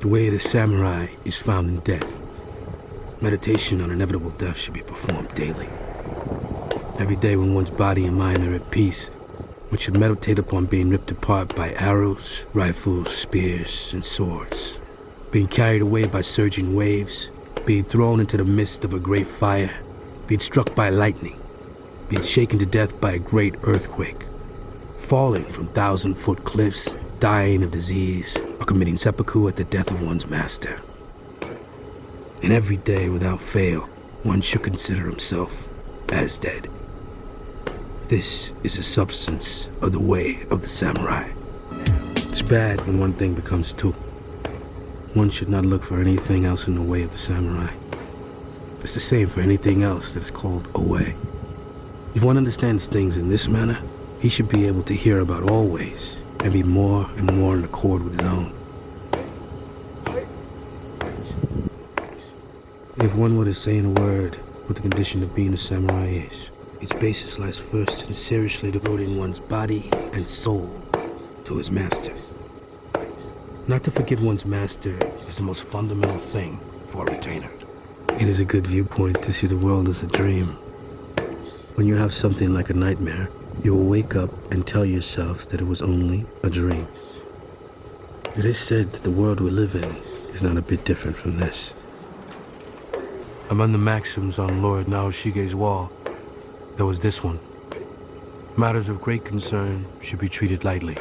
The way of the samurai is found in death. Meditation on inevitable death should be performed daily. Every day when one's body and mind are at peace, one should meditate upon being ripped apart by arrows, rifles, spears, and swords, being carried away by surging waves, being thrown into the midst of a great fire, being struck by lightning, being shaken to death by a great earthquake, falling from 1,000-foot cliffs, dying of disease, or committing seppuku at the death of one's master. And every day, without fail, one should consider himself as dead. This is the substance of the way of the samurai. It's bad when one thing becomes two. One should not look for anything else in the way of the samurai. It's the same for anything else that is called a way. If one understands things in this manner, he should be able to hear about all ways and be more and more in accord with his own. If one were to say in a word what the condition of being a samurai is, its basis lies first in seriously devoting one's body and soul to his master. Not to forget one's master is the most fundamental thing for a retainer. It is a good viewpoint to see the world as a dream. When you have something like a nightmare, you will wake up and tell yourself that it was only a dream. It is said that the world we live in is not a bit different from this. Among the maxims on Lord Naoshige's wall, there was this one: matters of great concern should be treated lightly.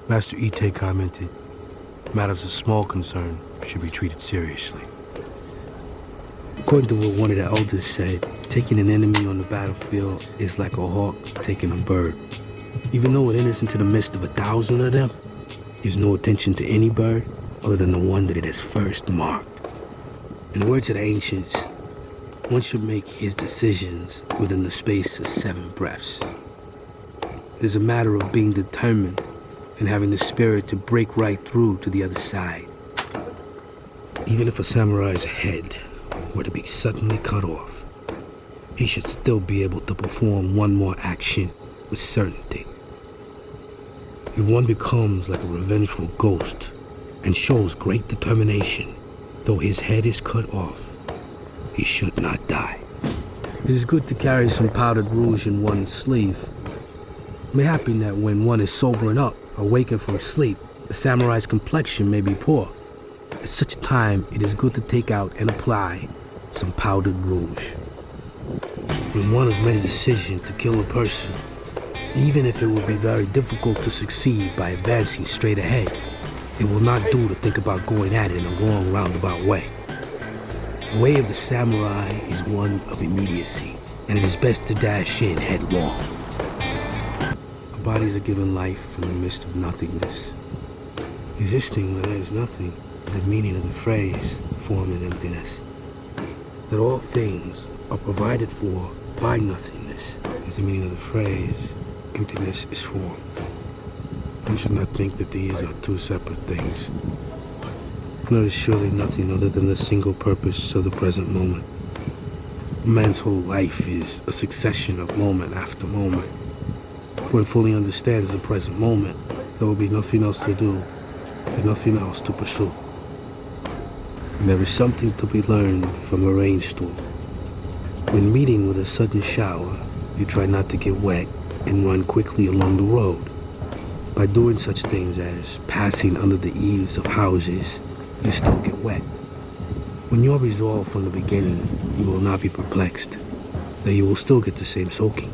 Master Ite commented, matters of small concern should be treated seriously. According to what one of the elders said, taking an enemy on the battlefield is like a hawk taking a bird. Even though it enters into the midst of 1,000 of them, gives no attention to any bird other than the one that it has first marked. In the words of the ancients, one should make his decisions within the space of 7 breaths. It is a matter of being determined and having the spirit to break right through to the other side. Even if a samurai's head were to be suddenly cut off, he should still be able to perform one more action with certainty. If one becomes like a revengeful ghost and shows great determination, though his head is cut off, he should not die. It is good to carry some powdered rouge in one's sleeve. It may happen that when one is sobering up or waking from sleep, the samurai's complexion may be poor. At such a time, it is good to take out and apply some powdered rouge. When one has made a decision to kill a person, even if it will be very difficult to succeed by advancing straight ahead, it will not do to think about going at it in a long roundabout way. The way of the samurai is one of immediacy, and it is best to dash in headlong. Our bodies are given life from the midst of nothingness. Existing where there is nothing is the meaning of the phrase, form is emptiness. That all things are provided for by nothingness is the meaning of the phrase, emptiness is form. One should not think that these are two separate things. There is surely nothing other than the single purpose of the present moment. A man's whole life is a succession of moment after moment. If one fully understands the present moment, there will be nothing else to do and nothing else to pursue. And there is something to be learned from a rainstorm. When meeting with a sudden shower, you try not to get wet and run quickly along the road. By doing such things as passing under the eaves of houses, you still get wet. When you're resolved from the beginning, you will not be perplexed, that you will still get the same soaking.